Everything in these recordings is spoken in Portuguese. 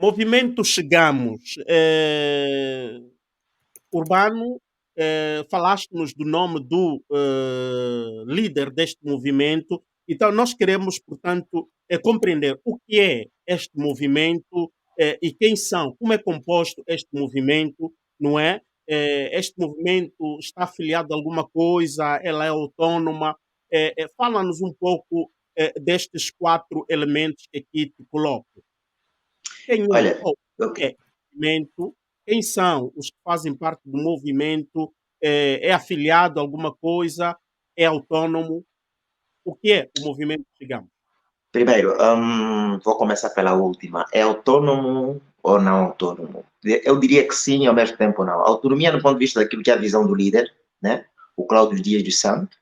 Movimento Chegamos, Urbano, falaste-nos do nome do líder deste movimento, então nós queremos, portanto, compreender o que é este movimento e quem são, como é composto este movimento, não é? Este movimento está afiliado a alguma coisa, ela é autônoma? Fala-nos um pouco destes quatro elementos que aqui te coloco. Quem é Olha, ou o ok. que é o movimento? Quem são os que fazem parte do movimento? É afiliado a alguma coisa? É autônomo? O que é o movimento Chegamos? Primeiro, vou começar pela última. É autônomo ou não autônomo? Eu diria que sim, ao mesmo tempo não. Autonomia no ponto de vista daquilo que é a visão do líder, né? O Cláudio Dias dos Santos,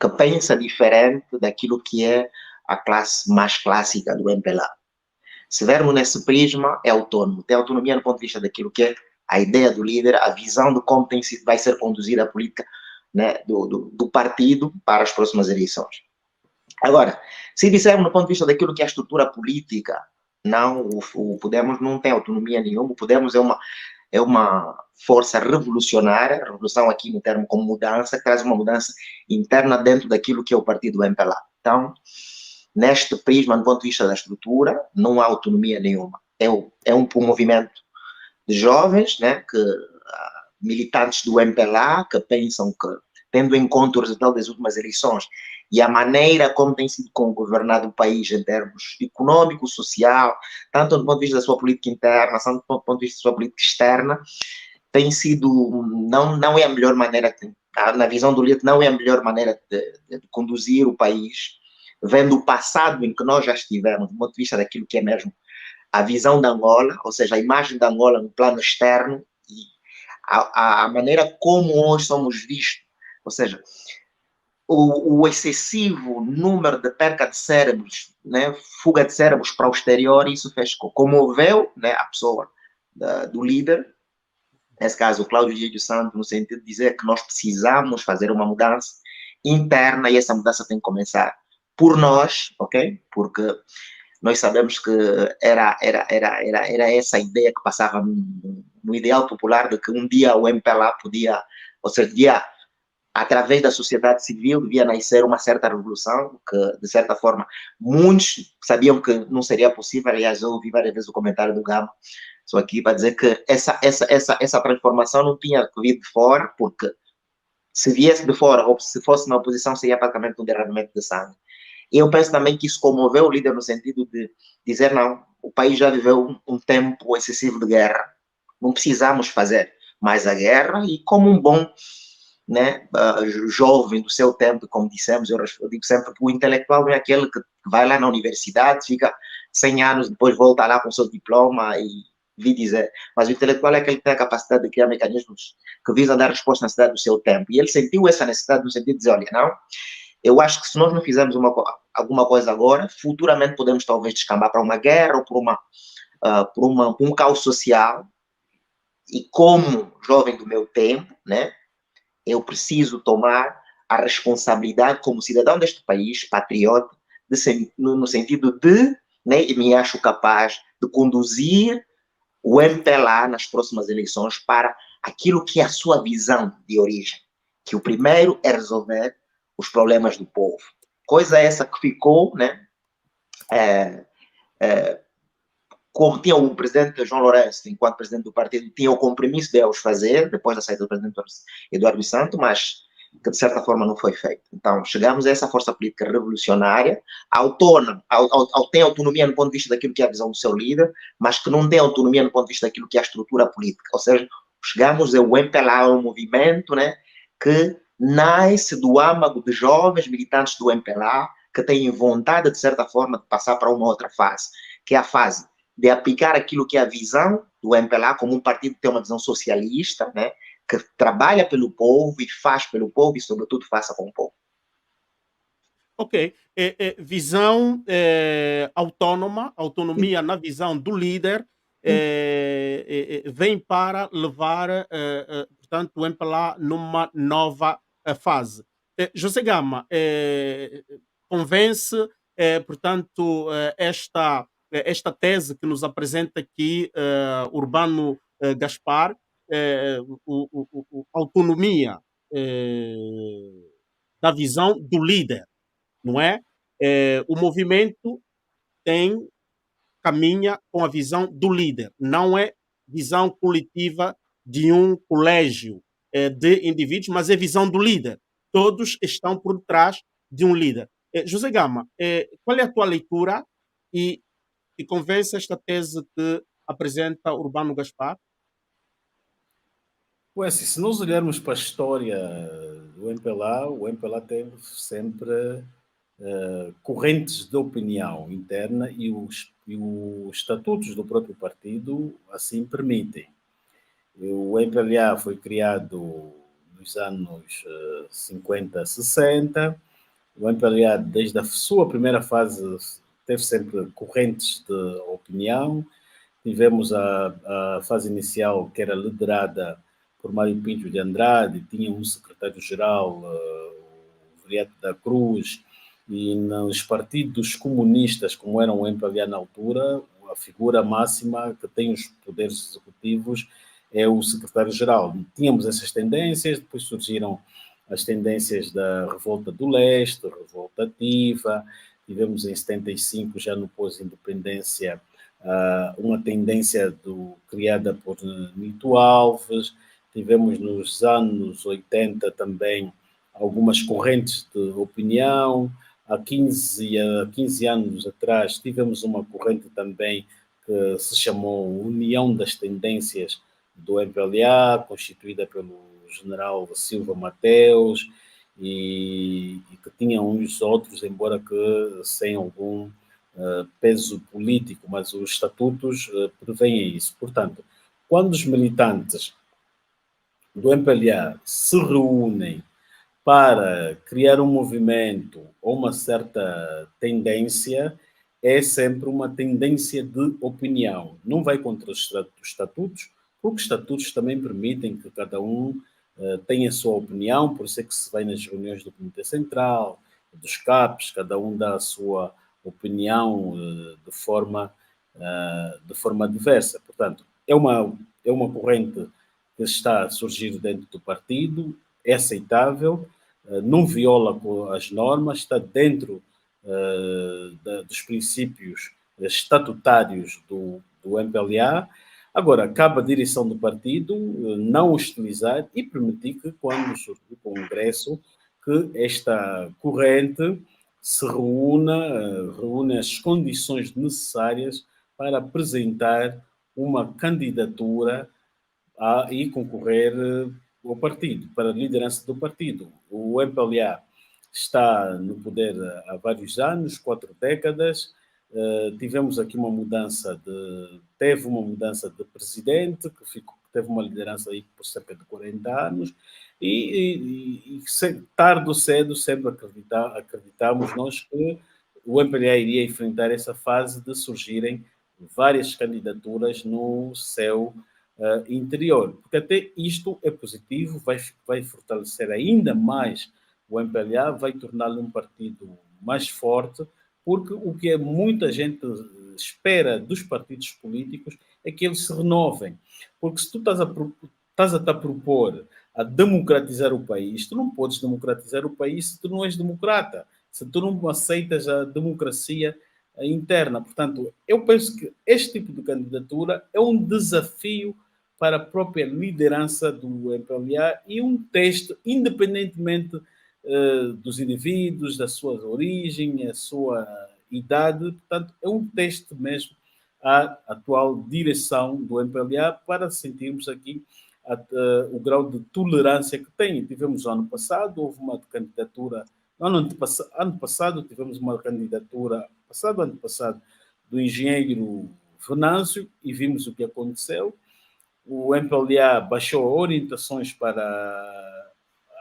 que pensa diferente daquilo que é a classe mais clássica do MPLA. Se vermos nesse prisma, é autônomo. Tem autonomia no ponto de vista daquilo que é a ideia do líder, a visão de como vai ser conduzida a política, né, do partido para as próximas eleições. Agora, se dissermos no ponto de vista daquilo que é a estrutura política, não, o Podemos não tem autonomia nenhuma, o Podemos é uma força revolucionária, revolução aqui no termo como mudança, que traz uma mudança interna dentro daquilo que é o partido MPLA. Então, neste prisma, do ponto de vista da estrutura, não há autonomia nenhuma. É um movimento de jovens, né, militantes do MPLA, que pensam que, tendo em conta o resultado das últimas eleições e a maneira como tem sido governado o país em termos econômico, social, tanto do ponto de vista da sua política interna, tanto do ponto de vista da sua política externa, tem sido, não é a melhor maneira, na visão do líder, não é a melhor maneira de conduzir o país, vendo o passado em que nós já estivemos, do ponto de vista daquilo que é mesmo a visão da Angola, ou seja, a imagem da Angola no plano externo e a maneira como hoje somos vistos, ou seja, o excessivo número de perca de cérebros, né, fuga de cérebros para o exterior, isso fez comoveu, né, a pessoa do líder, nesse caso o Cláudio Dias dos Santos, no sentido de dizer que nós precisamos fazer uma mudança interna e essa mudança tem que começar por nós, ok? Porque nós sabemos que era essa ideia que passava no ideal popular de que um dia o MPLA podia, ou seja, através da sociedade civil, devia nascer uma certa revolução, que, de certa forma, muitos sabiam que não seria possível. Aliás, eu ouvi várias vezes o comentário do Gama, só aqui para dizer que essa transformação não tinha que vir de fora, porque se viesse de fora, ou se fosse na oposição, seria praticamente um derramamento de sangue. E eu penso também que isso comoveu o líder no sentido de dizer, não, o país já viveu um tempo excessivo de guerra, não precisamos fazer mais a guerra, e como um bom, né, jovem do seu tempo, como dissemos, eu digo sempre que o intelectual não é aquele que vai lá na universidade, fica 100 anos, depois volta lá com o seu diploma e vi dizer, mas o intelectual é aquele que tem a capacidade de criar mecanismos que visam dar resposta à necessidade do seu tempo, e ele sentiu essa necessidade no sentido de dizer, olha, não, eu acho que se nós não fizermos alguma coisa agora, futuramente podemos talvez descambar para uma guerra ou por um caos social. E como jovem do meu tempo, né, eu preciso tomar a responsabilidade como cidadão deste país, patriota, no sentido de, né, me acho capaz de conduzir o MPLA nas próximas eleições para aquilo que é a sua visão de origem, que o primeiro é resolver os problemas do povo. Coisa essa que ficou, né, é, é, como tinha o presidente João Lourenço, enquanto presidente do partido, tinha o compromisso de os fazer, depois da saída do presidente Eduardo Santos, mas que de certa forma não foi feito. Então, chegamos a essa força política revolucionária, autônoma, tem autonomia no ponto de vista daquilo que é a visão do seu líder, mas que não tem autonomia no ponto de vista daquilo que é a estrutura política. Ou seja, chegamos ao MPLA, um movimento, né, que nasce do âmago de jovens militantes do MPLA que têm vontade, de certa forma, de passar para uma outra fase, que é a fase de aplicar aquilo que é a visão do MPLA como um partido que tem uma visão socialista, né, que trabalha pelo povo e faz pelo povo e, sobretudo, faça com o povo. Ok. Visão autônoma, autonomia na visão do líder, vem para levar, portanto, o MPLA numa nova fase. José Gama, convence, portanto, esta esta tese que nos apresenta aqui Urbano Gaspar, autonomia da visão do líder, não é? O movimento tem caminha com a visão do líder, não é visão coletiva de um colégio de indivíduos, mas é visão do líder. Todos estão por trás de um líder. José Gama, qual é a tua leitura e, e convence esta tese que apresenta Urbano Gaspar? Pois, assim, se nós olharmos para a história do MPLA, o MPLA teve sempre correntes de opinião interna e os estatutos do próprio partido assim permitem. O MPLA foi criado nos anos 50, 60. O MPLA, desde a sua primeira fase, teve sempre correntes de opinião. Tivemos a fase inicial, que era liderada por Mário Pinto de Andrade, tinha um secretário-geral, o Viriato da Cruz, e nos partidos comunistas, como eram o MPLA na altura, a figura máxima que tem os poderes executivos é o secretário-geral. Tínhamos essas tendências, depois surgiram as tendências da Revolta do Leste, Revolta Ativa, tivemos em 75, já no pós-independência, uma tendência criada por Nito Alves, tivemos nos anos 80 também algumas correntes de opinião, há 15 anos atrás tivemos uma corrente também que se chamou União das Tendências do MPLA, constituída pelo general Silva Mateus, e que tinha uns outros, embora que sem algum peso político, mas os estatutos prevêem isso. Portanto, quando os militantes do MPLA se reúnem para criar um movimento ou uma certa tendência, é sempre uma tendência de opinião. Não vai contra os estatutos, porque os estatutos também permitem que cada um tenha a sua opinião, por isso é que se vai nas reuniões do Comitê Central, dos CAPs, cada um dá a sua opinião de forma diversa. Portanto, é uma corrente que está a surgir dentro do partido, é aceitável, não viola as normas, está dentro dos princípios estatutários do MPLA. Agora, cabe à direção do partido não hostilizar e permitir que, quando surgir o Congresso, que esta corrente se reúne as condições necessárias para apresentar uma candidatura e concorrer ao partido, para a liderança do partido. O MPLA está no poder há vários anos, 4 décadas. Tivemos aqui teve uma mudança de presidente, que teve uma liderança aí por cerca de 40 anos, e tarde ou cedo sempre acreditamos nós que o MPLA iria enfrentar essa fase de surgirem várias candidaturas no seu interior, porque até isto é positivo, vai fortalecer ainda mais o MPLA, vai torná-lo um partido mais forte, porque o que muita gente espera dos partidos políticos é que eles se renovem. Porque se tu estás a propor a democratizar o país, tu não podes democratizar o país se tu não és democrata, se tu não aceitas a democracia interna. Portanto, eu penso que este tipo de candidatura é um desafio para a própria liderança do MPLA e um teste, independentemente dos indivíduos, da sua origem, a sua idade. Portanto, é um teste mesmo à atual direção do MPLA para sentirmos aqui o grau de tolerância que tem. Tivemos ano passado, houve uma candidatura, ano passado tivemos uma candidatura, ano passado, do engenheiro Venâncio e vimos o que aconteceu. O MPLA baixou orientações para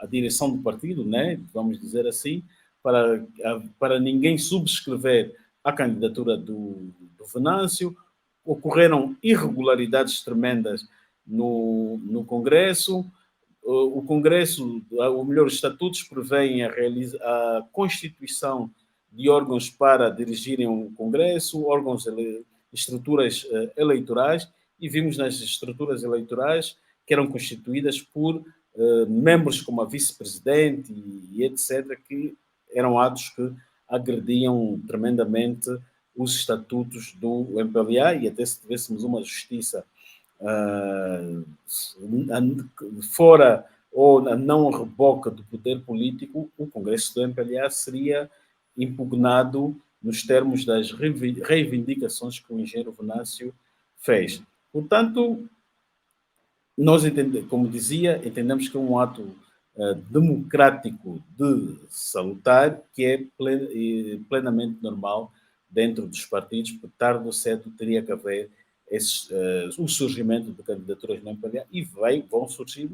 a direção do partido, né, vamos dizer assim, para ninguém subscrever a candidatura do Venâncio. Ocorreram irregularidades tremendas no Congresso. O Congresso, ou melhor, os estatutos prevêem a constituição de órgãos para dirigirem um congresso, estruturas eleitorais, e vimos nas estruturas eleitorais que eram constituídas por membros como a vice-presidente e etc., que eram atos que agrediam tremendamente os estatutos do MPLA, e até se tivéssemos uma justiça fora ou a não reboca do poder político, o Congresso do MPLA seria impugnado nos termos das reivindicações que o engenheiro Venâncio fez. Portanto, nós entendemos, como dizia, entendemos que é um ato democrático de salutar, que é plenamente normal dentro dos partidos, porque tarde ou cedo teria que haver o surgimento de candidaturas no MPLA, e vão surgir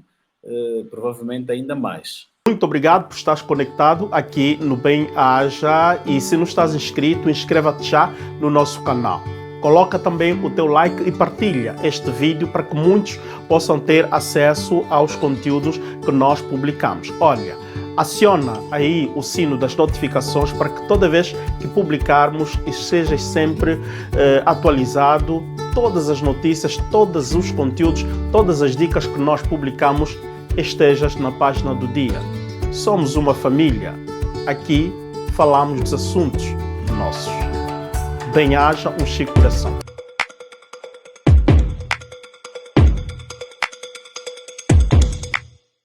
provavelmente ainda mais. Muito obrigado por estares conectado aqui no Bem-Aja, e se não estás inscrito, inscreva-te já no nosso canal. Coloca também o teu like e partilha este vídeo para que muitos possam ter acesso aos conteúdos que nós publicamos. Olha, aciona aí o sino das notificações para que toda vez que publicarmos sejas sempre atualizado. Todas as notícias, todos os conteúdos, todas as dicas que nós publicamos estejas na página do dia. Somos uma família. Aqui falamos dos assuntos nossos. Bem-aja, um chico coração.